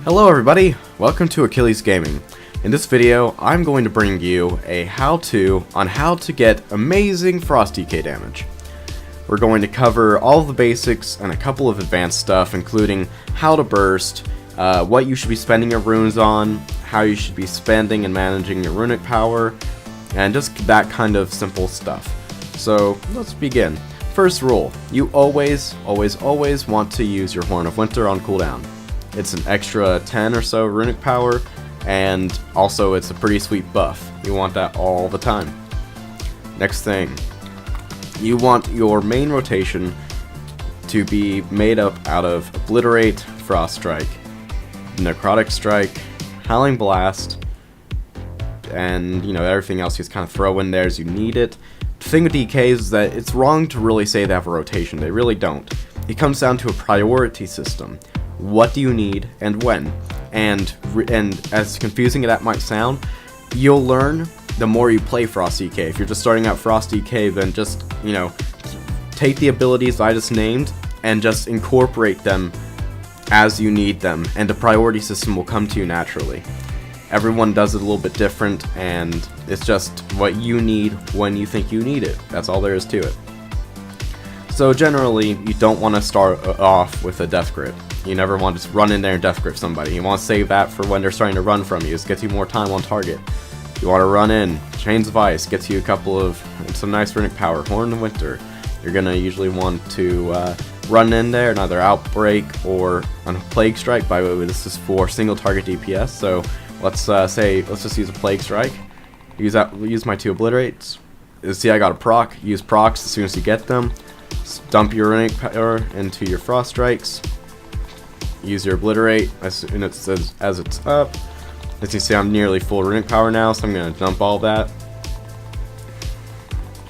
Hello everybody, welcome to Achilles Gaming. In this video, I'm going to bring you a how-to on how to get amazing Frost DK damage. We're going to cover all the basics and a couple of advanced stuff, including how to burst, what you should be spending your runes on, how you should be spending and managing your runic power, and just that kind of simple stuff. So, let's begin. First rule, you always want to use your Horn of Winter on cooldown. It's an extra 10 or so runic power, and also it's a pretty sweet buff. You want that all the time. Next thing, you want your main rotation to be made up out of Obliterate, Frost Strike, Necrotic Strike, Howling Blast, and everything else you just kind of throw in there as you need it. The thing with DKs is that it's wrong to really say they have a rotation. They really don't. It comes down to a priority system. What do you need and when? And as confusing as that might sound, you'll learn the more you play Frost DK. If you're just starting out Frost DK, then just, take the abilities I just named and just incorporate them as you need them, and the priority system will come to you naturally. Everyone does it a little bit different, and it's just what you need when you think you need it. That's all there is to it. So generally, you don't want to start off with a death grip. You never want to just run in there and death grip somebody. You want to save that for when they're starting to run from you. It gets you more time on target. You want to run in. Chains of Ice gets you a couple of some nice runic power. Horn of Winter. You're gonna usually want to run in there and either Outbreak or on Plague Strike. By the way, this is for single target DPS. So let's just use a Plague Strike. Use my 2 Obliterates. See, I got a proc. Use procs as soon as you get them. Dump your runic power into your Frost Strikes. Use your Obliterate as soon as it's up. As you see, I'm nearly full runic power now, so I'm going to dump all that.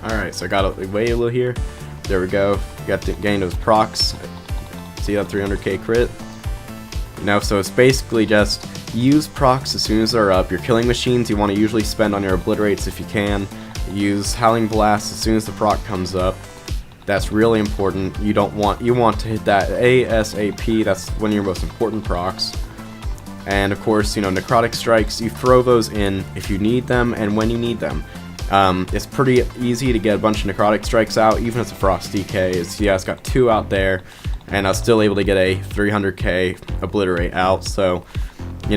Alright, so I got a Wail here. There we go. Got to gain those procs. See that 300k crit? So it's basically just use procs as soon as they're up. Your killing machines you want to usually spend on your Obliterates if you can. Use Howling Blast as soon as the proc comes up. That's really important. You want to hit that ASAP. That's one of your most important procs. And of course, Necrotic Strikes, you throw those in if you need them and when you need them. It's pretty easy to get a bunch of Necrotic Strikes out, even if it's a Frost DK. It's got 2 out there, and I was still able to get a 300k Obliterate out. So, the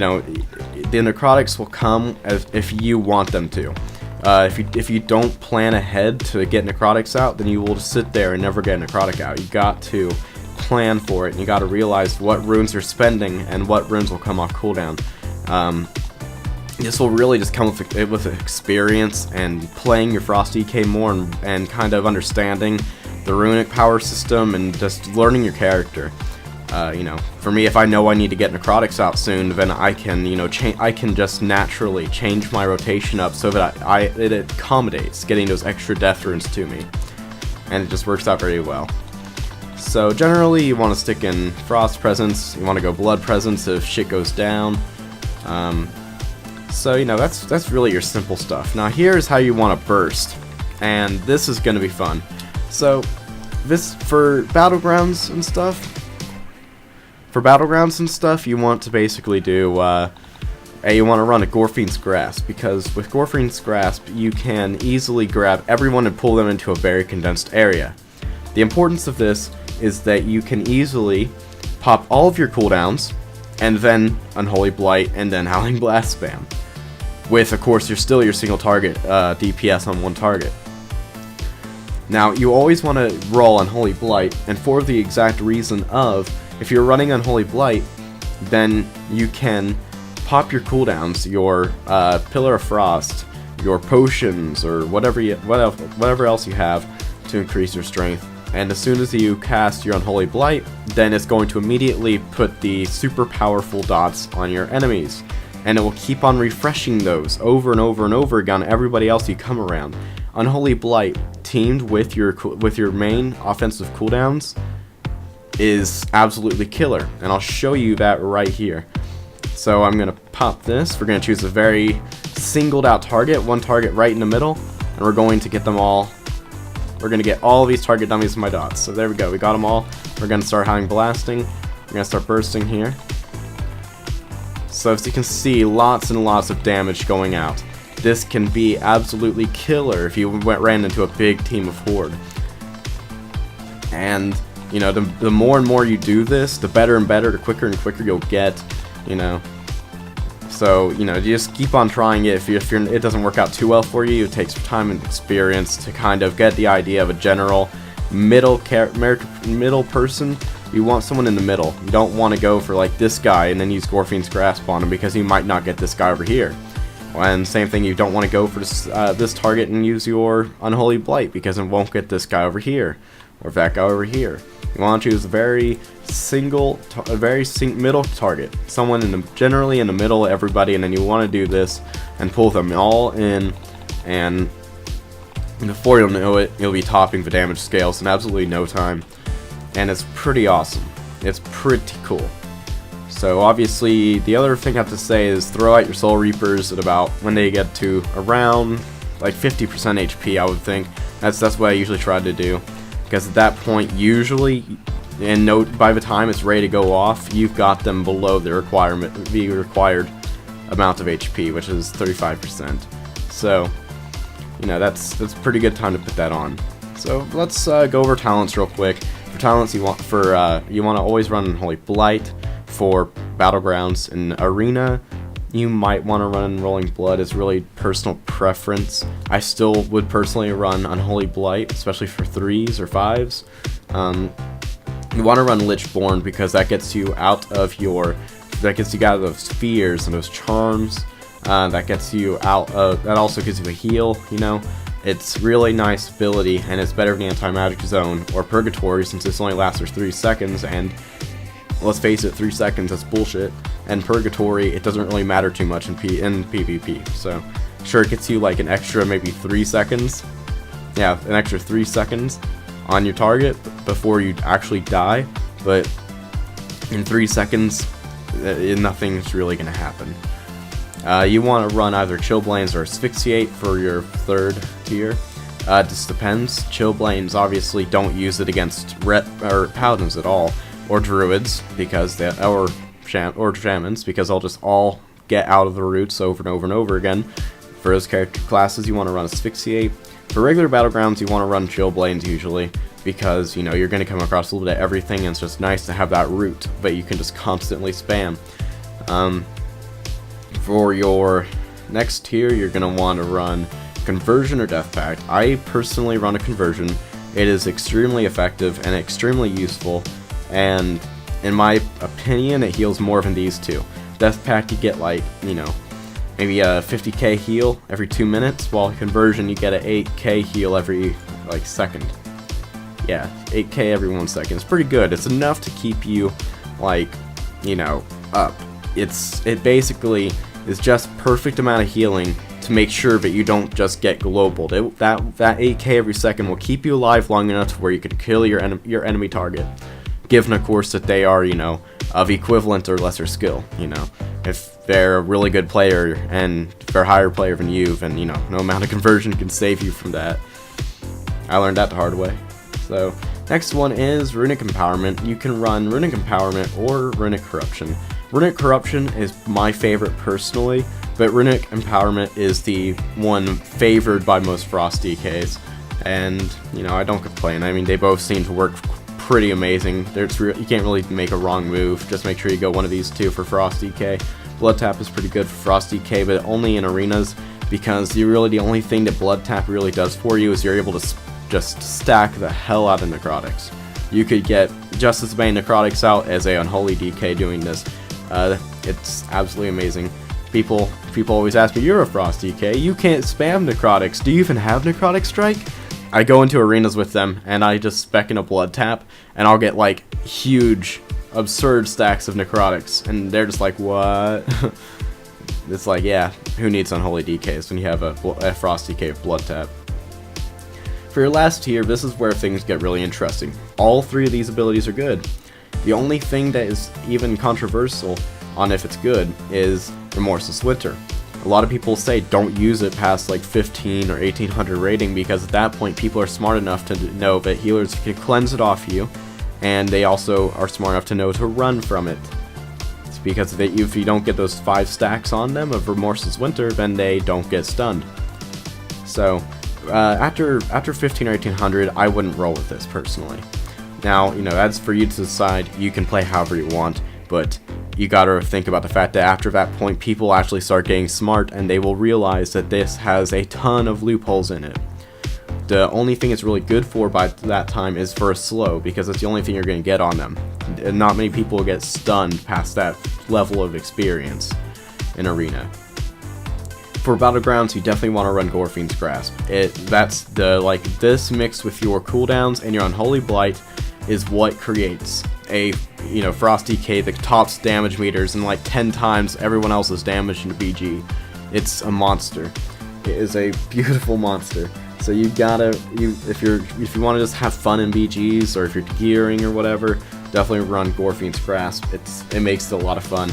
Necrotics will come if you want them to. If you don't plan ahead to get Necrotics out, then you will just sit there and never get Necrotic out. You got to plan for it, and you got to realize what runes you're spending and what runes will come off cooldown. This will really just come with experience and playing your Frost DK more and kind of understanding the runic power system and just learning your character. For me, if I know I need to get Necrotics out soon, then I can, I can just naturally change my rotation up so that it accommodates getting those extra death runes to me, and it just works out very well. So generally, you want to stick in Frost Presence. You want to go Blood Presence if shit goes down. So that's really your simple stuff. Now here's how you want to burst, and this is going to be fun. So this for battlegrounds and stuff. For battlegrounds and stuff, you want to basically do, you want to run a Gorfine's Grasp, because with Gorfine's Grasp, you can easily grab everyone and pull them into a very condensed area. The importance of this is that you can easily pop all of your cooldowns, and then Unholy Blight, and then Howling Blast spam. With, of course, your single target DPS on one target. Now, you always want to roll Unholy Blight, and for the exact reason of, if you're running Unholy Blight, then you can pop your cooldowns, your Pillar of Frost, your potions, or whatever else you have to increase your strength. And as soon as you cast your Unholy Blight, then it's going to immediately put the super powerful dots on your enemies. And it will keep on refreshing those over and over and over again on everybody else you come around. Unholy Blight teamed with your main offensive cooldowns is absolutely killer, and I'll show you that right here. So I'm gonna pop this. We're gonna choose a very singled out target, one target right in the middle, and we're going to get them all. We're gonna get all of these target dummies with my dots. So there we go, we got them all. We're gonna start Howling Blasting. We're gonna start bursting here. So as you can see, lots and lots of damage going out. This can be absolutely killer if you ran into a big team of Horde. And, you know, the more and more you do this, the better and better, the quicker and quicker you'll get, you know. So, you know, you just keep on trying it. If it doesn't work out too well for you, it takes time and experience to kind of get the idea of a general middle person. You want someone in the middle. You don't want to go for like this guy and then use Gorfine's Grasp on him, because you might not get this guy over here. And same thing, you don't want to go for this target and use your Unholy Blight, because it won't get this guy over here or that guy over here. You want to choose a very middle target, someone generally in the middle of everybody, and then you want to do this and pull them all in, and before you'll know it, you'll be topping the damage scales in absolutely no time, and it's pretty awesome. It's pretty cool. So obviously, the other thing I have to say is throw out your Soul Reapers at about when they get to around like 50% HP, I would think. That's what I usually try to do, because at that point, usually, and by the time it's ready to go off, you've got them below the required amount of HP, which is 35%. So, you know, that's pretty good time to put that on. So let's go over talents real quick. For talents, you want to always run Unholy Blight. For Battlegrounds. In Arena, you might want to run Rolling Blood. It's really personal preference. I still would personally run Unholy Blight, especially for 3s or 5s. You want to run Lichborn, because that gets you out of those fears and those charms. That also gives you a heal, you know. It's really nice ability, and it's better than Anti-Magic Zone or Purgatory, since this only lasts for 3 seconds, and let's face it, 3 seconds, that's bullshit. And Purgatory, it doesn't really matter too much in PvP. So, sure, it gets you like an extra maybe 3 seconds. Yeah, an extra 3 seconds on your target before you actually die. But in 3 seconds, nothing's really going to happen. You want to run either Chillblains or Asphyxiate for your 3rd tier. This depends. Chillblains obviously don't use it against Paladins at all. Or Druids, or Shamans, because they'll just all get out of the roots over and over and over again. For those character classes, you want to run Asphyxiate. For regular Battlegrounds, you want to run Chillblains usually, because, you know, you're going to come across a little bit of everything, and it's just nice to have that root, but you can just constantly spam. For your next tier, you're going to want to run Conversion or Death Pact. I personally run a Conversion. It is extremely effective and extremely useful. And in my opinion, it heals more than these two. Death Pact, you get like, you know, maybe a 50k heal every 2 minutes, while Conversion, you get an 8k heal every, like, second. Yeah, 8k every 1 second. It's pretty good. It's enough to keep you, like, you know, up. It basically is just perfect amount of healing to make sure that you don't just get global. That 8k every second will keep you alive long enough to where you can kill your enemy target. Given, of course, that they are, you know, of equivalent or lesser skill, you know. If they're a really good player and they're a higher player than you, then, you know, no amount of Conversion can save you from that. I learned that the hard way. So, next one is Runic Empowerment. You can run Runic Empowerment or Runic Corruption. Runic Corruption is my favorite personally, but Runic Empowerment is the one favored by most Frost DKs. And, you know, I don't complain. I mean, they both seem to work pretty amazing. You can't really make a wrong move. Just make sure you go one of these two for Frost DK. Blood Tap is pretty good for Frost DK, but only in arenas, because the only thing that Blood Tap really does for you is you're able to just stack the hell out of Necrotics. You could get just as many Necrotics out as a Unholy DK doing this. It's absolutely amazing. People always ask me, you're a Frost DK, you can't spam Necrotics. Do you even have Necrotic Strike? I go into arenas with them, and I just spec in a Blood Tap, and I'll get, like, huge, absurd stacks of Necrotics, and they're just like, what? It's like, yeah, who needs Unholy DKs when you have a Frost DK of Blood Tap? For your last tier, this is where things get really interesting. All 3 of these abilities are good. The only thing that is even controversial on if it's good is Remorseless Winter. A lot of people say don't use it past like 15 or 1800 rating, because at that point people are smart enough to know that healers can cleanse it off you, and they also are smart enough to know to run from it. effect, because if you don't get those 5 stacks on them of Remorseless Winter, then they don't get stunned. So after 15 or 1800, I wouldn't roll with this personally. Now, that's for you to decide. You can play however you want, but you gotta think about the fact that after that point, people actually start getting smart, and they will realize that this has a ton of loopholes in it. The only thing it's really good for by that time is for a slow, because it's the only thing you're going to get on them. And not many people get stunned past that level of experience in Arena. For Battlegrounds, you definitely want to run Gorfine's Grasp. This mixed with your cooldowns and your Unholy Blight is what creates a Frosty K that tops damage meters and like 10 times everyone else's damage in BG. It's a monster. It is a beautiful monster. So you gotta, if you want to just have fun in BGs, or if you're gearing or whatever, definitely run Gorfine's Grasp. It makes it a lot of fun.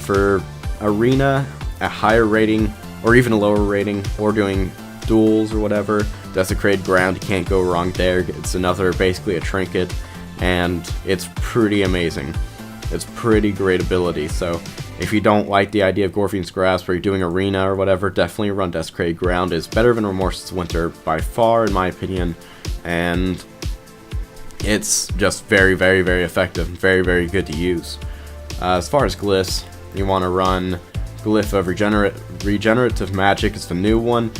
For Arena, a higher rating, or even a lower rating, or doing duels or whatever, Desecrated Ground, you can't go wrong there. It's basically a trinket, and it's pretty amazing. It's pretty great ability, so if you don't like the idea of Gorfine's Grasp, or you're doing Arena or whatever, definitely run Desecrated Ground. It's better than Remorseless Winter by far, in my opinion, and it's just very, very, very effective, very, very good to use. As far as glyphs, you want to run Glyph of Regenerative Magic. It's the new one.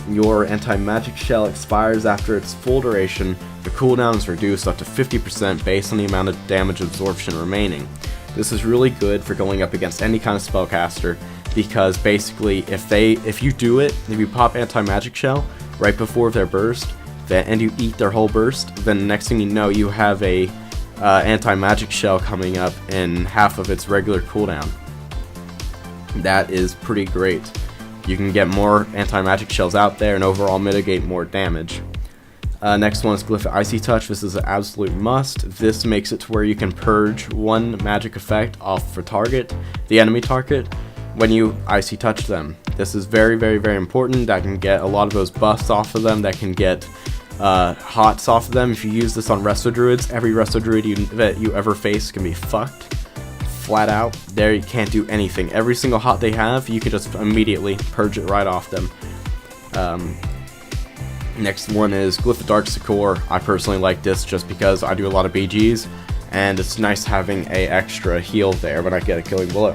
Your anti-magic shell expires after its full duration. The cooldown is reduced up to 50% based on the amount of damage absorption remaining. This is really good for going up against any kind of spellcaster, because basically if you pop anti-magic shell right before their burst, and you eat their whole burst, then the next thing you know, you have a anti-magic shell coming up in half of its regular cooldown. That is pretty great. You can get more anti-magic shells out there and overall mitigate more damage. Next one is Glyph of Icy Touch. This is an absolute must. This makes it to where you can purge one magic effect off for the enemy target, when you Icy Touch them. This is very, very, very important. That can get a lot of those buffs off of them, that can get hots off of them. If you use this on Resto Druids, every Resto Druid that you ever face can be fucked. Flat out. There, you can't do anything. Every single hot they have, you can just immediately purge it right off them. Next one is Glyph of Dark Succor. I personally like this just because I do a lot of BGs, and it's nice having a extra heal there when I get a killing blow.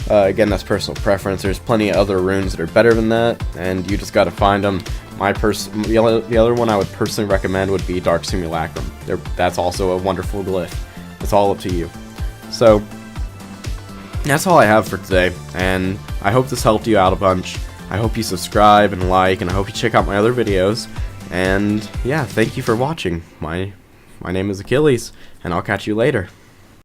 Again, that's personal preference. There's plenty of other runes that are better than that, and you just gotta find them. The other one I would personally recommend would be Dark Simulacrum. That's also a wonderful glyph. It's all up to you. So, that's all I have for today, and I hope this helped you out a bunch. I hope you subscribe and like, and I hope you check out my other videos. And yeah, thank you for watching. My name is Achilles, and I'll catch you later.